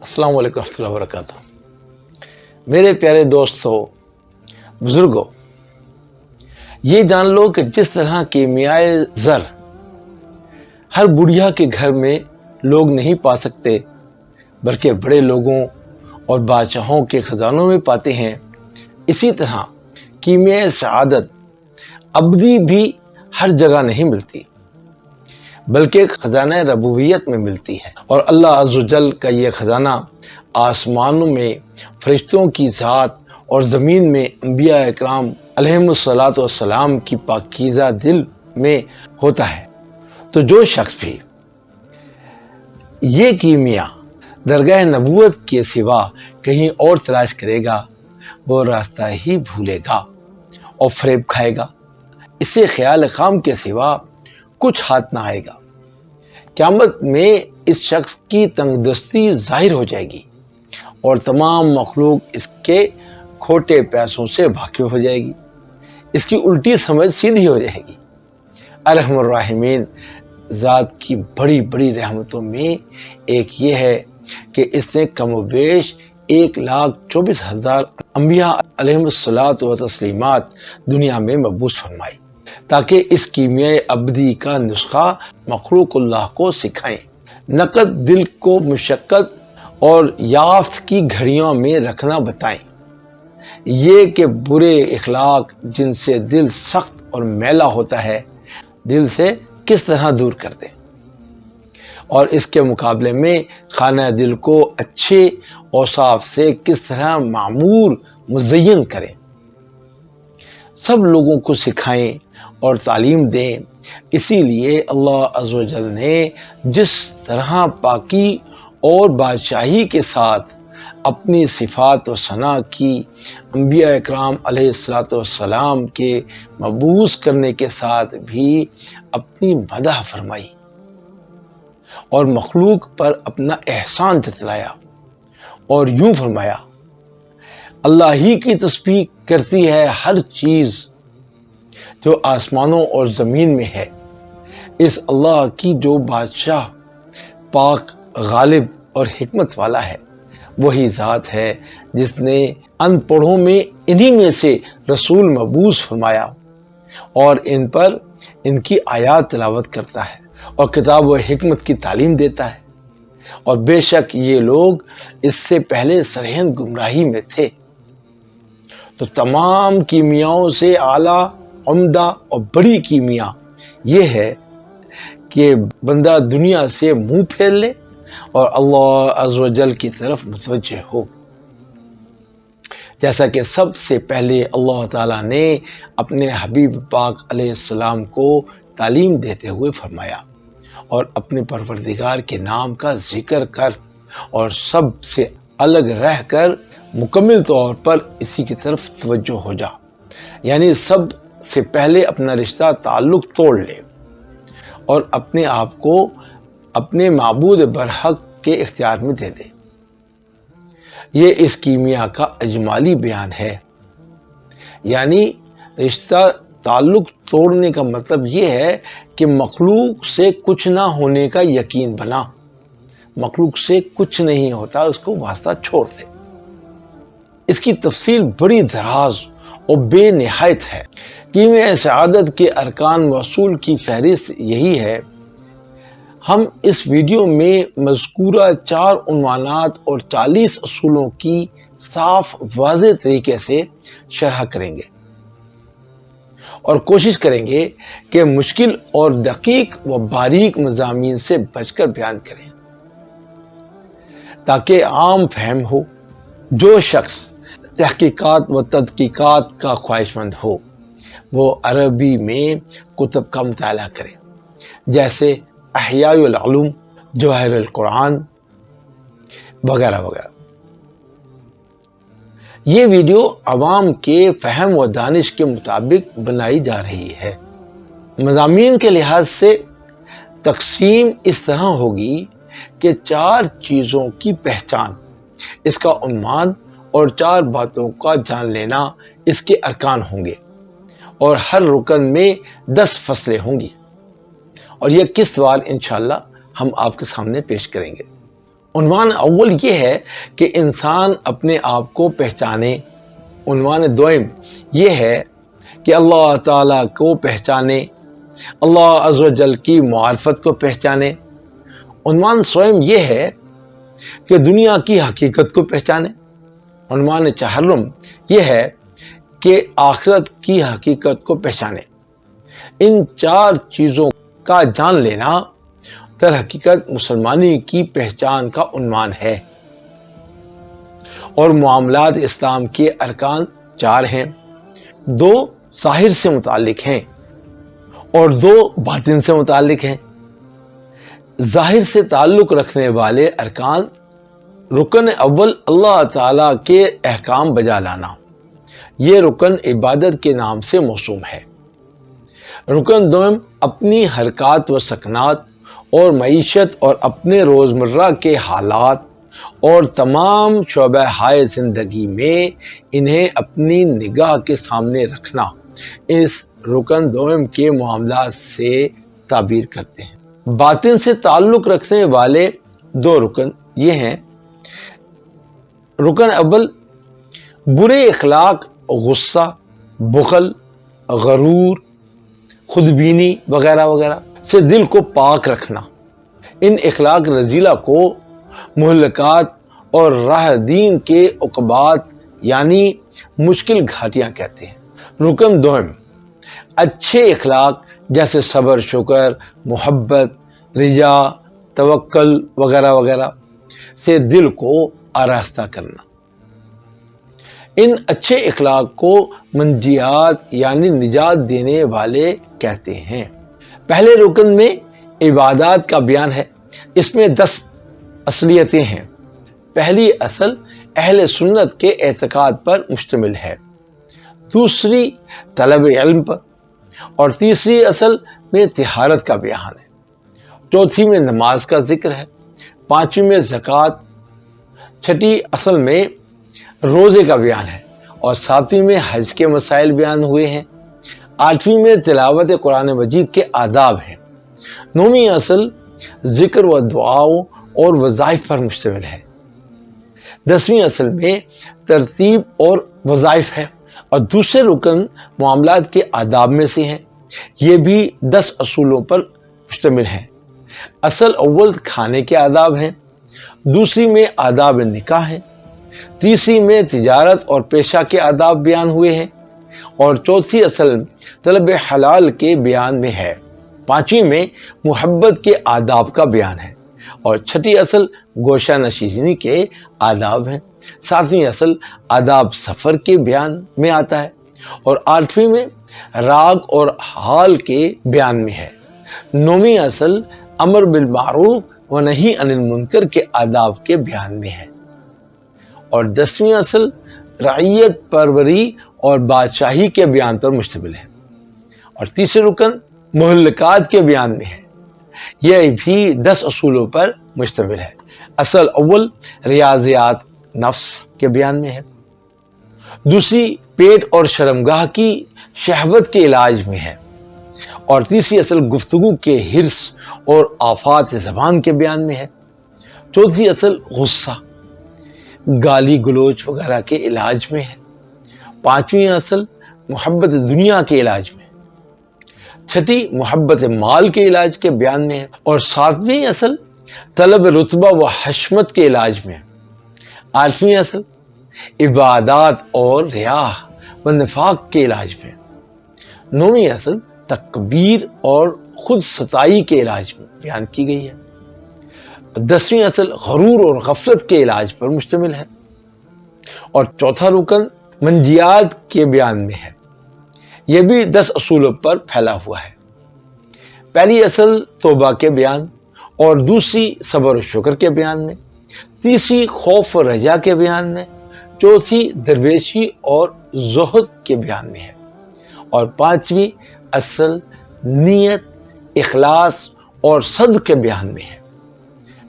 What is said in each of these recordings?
السلام علیکم ورحمۃ اللہ وبرکاتہ۔ میرے پیارے دوستوں، بزرگوں، یہ جان لو کہ جس طرح کیمیائے زر ہر بڑھیا کے گھر میں لوگ نہیں پا سکتے بلکہ بڑے لوگوں اور بادشاہوں کے خزانوں میں پاتے ہیں، اسی طرح کیمیائے سعادت ابدی بھی ہر جگہ نہیں ملتی بلکہ خزانہ ربوبیت میں ملتی ہے۔ اور اللہ عز و جل کا یہ خزانہ آسمانوں میں فرشتوں کی ذات اور زمین میں انبیاء اکرام علیہم الصلاۃ والسلام کی پاکیزہ دل میں ہوتا ہے۔ تو جو شخص بھی یہ کیمیا درگاہ نبوت کے سوا کہیں اور تلاش کرے گا وہ راستہ ہی بھولے گا اور فریب کھائے گا، اسے خیال خام کے سوا کچھ ہاتھ نہ آئے گا۔ قیامت میں اس شخص کی تنگ دستی ظاہر ہو جائے گی اور تمام مخلوق اس کے کھوٹے پیسوں سے واقف ہو جائے گی، اس کی الٹی سمجھ سیدھی ہو جائے گی۔ ارحم الراحمین ذات کی بڑی بڑی رحمتوں میں ایک یہ ہے کہ اس نے کم و بیش 1,24,000 انبیاء علیہم الصلاۃ و تسلیمات دنیا میں مبعوث فرمائی تاکہ اس کیمیائے ابدی کا نسخہ مخلوق اللہ کو سکھائیں، نقد دل کو مشقت اور یافت کی گھڑیوں میں رکھنا بتائیں، یہ کہ برے اخلاق جن سے دل سخت اور میلا ہوتا ہے دل سے کس طرح دور کر دیں، اور اس کے مقابلے میں خانہ دل کو اچھے اوصاف سے کس طرح معمور مزین کریں، سب لوگوں کو سکھائیں اور تعلیم دیں۔ اسی لیے اللہ عز و جل نے جس طرح پاکی اور بادشاہی کے ساتھ اپنی صفات و ثنا کی انبیاء اکرام علیہ الصلاۃ والسلام کے مبعوث کرنے کے ساتھ بھی اپنی مدح فرمائی اور مخلوق پر اپنا احسان جتلایا اور یوں فرمایا، اللہ ہی کی تسبیح کرتی ہے ہر چیز جو آسمانوں اور زمین میں ہے، اس اللہ کی جو بادشاہ پاک غالب اور حکمت والا ہے، وہی ذات ہے جس نے ان پڑھوں میں انہی میں سے رسول مبعوث فرمایا اور ان پر ان کی آیات تلاوت کرتا ہے اور کتاب و حکمت کی تعلیم دیتا ہے، اور بے شک یہ لوگ اس سے پہلے سرہند گمراہی میں تھے۔ تو تمام کیمیاؤں سے اعلیٰ، عمدہ اور بڑی کیمیا یہ ہے کہ بندہ دنیا سے منہ پھیر لے اور اللہ عز و جل کی طرف متوجہ ہو، جیسا کہ سب سے پہلے اللہ تعالیٰ نے اپنے حبیب پاک علیہ السلام کو تعلیم دیتے ہوئے فرمایا، اور اپنے پروردگار کے نام کا ذکر کر اور سب سے الگ رہ کر مکمل طور پر اسی کی طرف توجہ ہو جا، یعنی سب سے پہلے اپنا رشتہ تعلق توڑ لے اور اپنے آپ کو اپنے معبود برحق کے اختیار میں دے دے۔ یہ اس کیمیا کا اجمالی بیان ہے، یعنی رشتہ تعلق توڑنے کا مطلب یہ ہے کہ مخلوق سے کچھ نہ ہونے کا یقین بنا، مخلوق سے کچھ نہیں ہوتا، اس کو واسطہ چھوڑ دے۔ اس کی تفصیل بڑی دراز اور بے نہایت ہے۔ کیمیائے سعادت کے ارکان و اصول کی فہرست یہی ہے۔ ہم اس ویڈیو میں مذکورہ 4 عنوانات اور 40 اصولوں کی صاف واضح طریقے سے شرح کریں گے اور کوشش کریں گے کہ مشکل اور دقیق و باریک مضامین سے بچ کر بیان کریں تاکہ عام فہم ہو۔ جو شخص تحقیقات و تدقیقات کا خواہش مند ہو وہ عربی میں کتب کا مطالعہ کرے، جیسے احیاء العلوم، جواہر القرآن وغیرہ وغیرہ۔ یہ ویڈیو عوام کے فہم و دانش کے مطابق بنائی جا رہی ہے۔ مضامین کے لحاظ سے تقسیم اس طرح ہوگی کہ 4 چیزوں کی پہچان اس کا عنوان اور 4 باتوں کا جان لینا اس کے ارکان ہوں گے، اور ہر رکن میں 10 فصلیں ہوں گی، اور یہ قسط وار انشاءاللہ ہم آپ کے سامنے پیش کریں گے۔ عنوان اول یہ ہے کہ انسان اپنے آپ کو پہچانے، عنوان دوم یہ ہے کہ اللہ تعالیٰ کو پہچانے، اللہ عز و جل کی معرفت کو پہچانے۔ عنوان سوم یہ ہے کہ دنیا کی حقیقت کو پہچانے۔ عنوان چہارم یہ ہے کہ آخرت کی حقیقت کو پہچانے۔ ان چار چیزوں کا جان لینا در حقیقت مسلمانی کی پہچان کا عنوان ہے۔ اور معاملات اسلام کے ارکان چار ہیں، دو ظاہر سے متعلق ہیں اور دو باطن سے متعلق ہیں۔ ظاہر سے تعلق رکھنے والے ارکان: رکن اول اللہ تعالیٰ کے احکام بجا لانا، یہ رکن عبادت کے نام سے موسوم ہے۔ رکن دوم اپنی حرکات و سکنات اور معیشت اور اپنے روزمرہ کے حالات اور تمام شعبہ ہائے زندگی میں انہیں اپنی نگاہ کے سامنے رکھنا، اس رکن دوم کے معاملات سے تعبیر کرتے ہیں۔ باطن سے تعلق رکھنے والے دو رکن یہ ہیں: رکن اول برے اخلاق، غصہ، بخل، غرور، خودبینی وغیرہ وغیرہ سے دل کو پاک رکھنا۔ ان اخلاق رذیلہ کو مہلکات اور راہ دین کے عقبات یعنی مشکل گھاٹیاں کہتے ہیں۔ رکن دوم اچھے اخلاق جیسے صبر، شکر، محبت، رجا، توکل وغیرہ وغیرہ سے دل کو آراستہ کرنا۔ ان اچھے اخلاق کو منجیات یعنی نجات دینے والے کہتے ہیں۔ پہلے رکن میں عبادات کا بیان ہے، اس میں 10 اصلیتیں ہیں۔ پہلی اصل اہل سنت کے اعتقاد پر مشتمل ہے، دوسری طلب علم پر، اور تیسری اصل میں طہارت کا بیان ہے، چوتھی میں نماز کا ذکر ہے، پانچویں میں زکوٰۃ، چھٹی اصل میں روزے کا بیان ہے، اور ساتویں میں حج کے مسائل بیان ہوئے ہیں، آٹھویں میں تلاوت قرآن مجید کے آداب ہیں، نویں اصل ذکر و دعاؤں اور وظائف پر مشتمل ہے، 10ویں اصل میں ترتیب اور وظائف ہے، اور دوسرے رکن معاملات کے آداب میں سے ہیں، یہ بھی 10 اصولوں پر مشتمل ہیں۔ اصل اول کھانے کے آداب ہیں، دوسری میں آداب نکاح ہیں، تیسری میں تجارت اور پیشہ کے آداب بیان ہوئے ہیں، اور چوتھی اصل طلب حلال کے بیان میں ہے، پانچویں میں محبت کے آداب کا بیان ہے، اور چھٹی اصل گوشہ نشینی کے آداب ہیں، ساتویں اصل آداب سفر کے بیان میں آتا ہے، اور آٹھویں میں راگ اور حال کے بیان میں ہے، نویں اصل امر بالمعروف و نہی عن المنکر کے آداب کے بیان میں ہے، اور 10ویں اصل رعیت پروری اور بادشاہی کے بیان پر مشتمل ہے، اور تیسرے رکن مہلکات کے بیان میں ہے، یہ بھی 10 اصولوں پر مشتمل ہے۔ اصل اول ریاضیات نفس کے بیان میں ہے، دوسری پیٹ اور شرمگاہ کی شہوت کے علاج میں ہے، اور تیسری اصل گفتگو کے حرص اور آفات زبان کے بیان میں ہے، چوتھی اصل غصہ، گالی گلوچ وغیرہ کے علاج میں ہے، پانچویں اصل محبت دنیا کے علاج میں، چھٹی محبت مال کے علاج کے بیان میں ہے، اور ساتویں اصل طلب رتبہ و حشمت کے علاج میں ہے، آٹھویں اصل عبادات اور ریاء و نفاق کے علاج میں، نویں اصل تکبیر اور خود ستائی کے علاج میں بیان کی گئی ہے، 10ویں اصل غرور اور غفلت کے علاج پر مشتمل ہے، اور چوتھا رکن منجیات کے بیان میں ہے، یہ بھی 10 اصولوں پر پھیلا ہوا ہے۔ پہلی اصل توبہ کے بیان، اور دوسری صبر و شکر کے بیان میں، تیسری خوف و رجا کے بیان میں، چوتھی درویشی اور زہد کے بیان میں ہے، اور پانچویں اصل نیت، اخلاص اور صدق کے بیان میں ہے،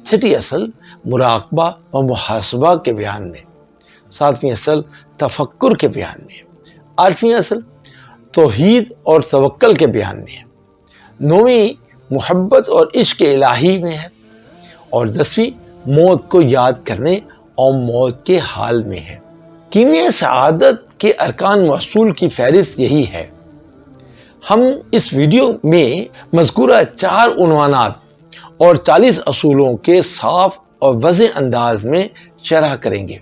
چھٹی اصل مراقبہ و محاسبہ کے بیان میں، ساتویں اصل تفکر کے بیان میں، آٹھویں اصل توحید اور توکل کے بیان میں ہے، نویں محبت اور عشق الہی میں ہے، اور 10ویں موت کو یاد کرنے اور موت کے حال میں ہے۔ کیمیا سعادت کے ارکان و اصول کی فہرست یہی ہے۔ ہم اس ویڈیو میں مذکورہ 4 عنوانات اور 40 اصولوں کے صاف اور واضح انداز میں شرح کریں گے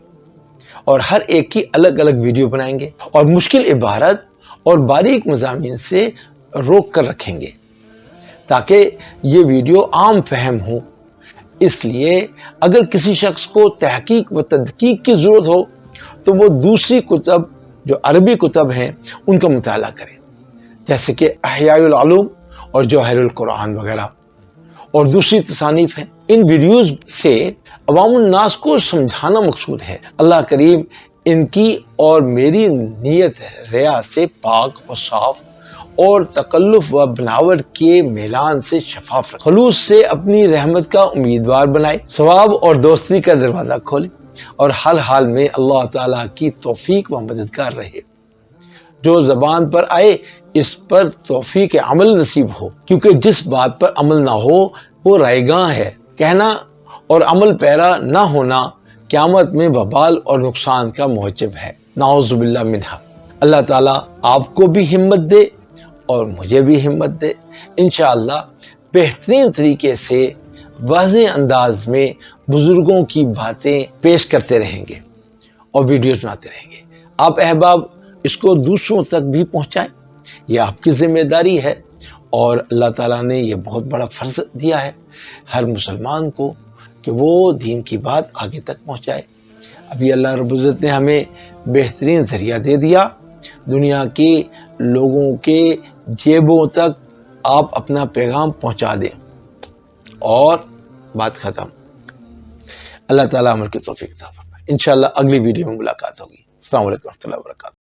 اور ہر ایک کی الگ الگ ویڈیو بنائیں گے اور مشکل عبارت اور باریک مضامین سے روک کر رکھیں گے تاکہ یہ ویڈیو عام فہم ہو۔ اس لیے اگر کسی شخص کو تحقیق و تدقیق کی ضرورت ہو تو وہ دوسری کتب جو عربی کتب ہیں ان کا مطالعہ کرے، جیسے کہ احیاء العلوم اور جواہر القرآن وغیرہ اور دوسری تصانیف ہیں۔ ان ویڈیوز سے عوام الناس کو سمجھانا مقصود ہے۔ اللہ کریم ان کی اور میری نیت ریا سے پاک و صاف اور تکلف و بناوٹ کے میلان سے شفاف رکھے، خلوص سے اپنی رحمت کا امیدوار بنائے، ثواب اور دوستی کا دروازہ کھولے اور ہر حال میں اللہ تعالیٰ کی توفیق و مددگار رہے۔ جو زبان پر آئے اس پر توفیق عمل نصیب ہو، کیونکہ جس بات پر عمل نہ ہو وہ رائیگاں ہے۔ کہنا اور عمل پیرا نہ ہونا قیامت میں وبال اور نقصان کا موجب ہے، نعوذ باللہ منہا۔ اللہ تعالیٰ آپ کو بھی ہمت دے اور مجھے بھی ہمت دے۔ انشاءاللہ بہترین طریقے سے واضح انداز میں بزرگوں کی باتیں پیش کرتے رہیں گے اور ویڈیوز بناتے رہیں گے۔ آپ احباب اس کو دوسروں تک بھی پہنچائیں، یہ آپ کی ذمہ داری ہے اور اللہ تعالیٰ نے یہ بہت بڑا فرض دیا ہے ہر مسلمان کو کہ وہ دین کی بات آگے تک پہنچائے۔ ابھی اللہ رب العزت نے ہمیں بہترین ذریعہ دے دیا، دنیا کے لوگوں کے جیبوں تک آپ اپنا پیغام پہنچا دیں اور بات ختم۔ اللہ تعالیٰ عمل کی توفیق عطا فرمائے۔ انشاءاللہ اگلی ویڈیو میں ملاقات ہوگی۔ السلام علیکم ورحمۃ اللہ وبرکاتہ۔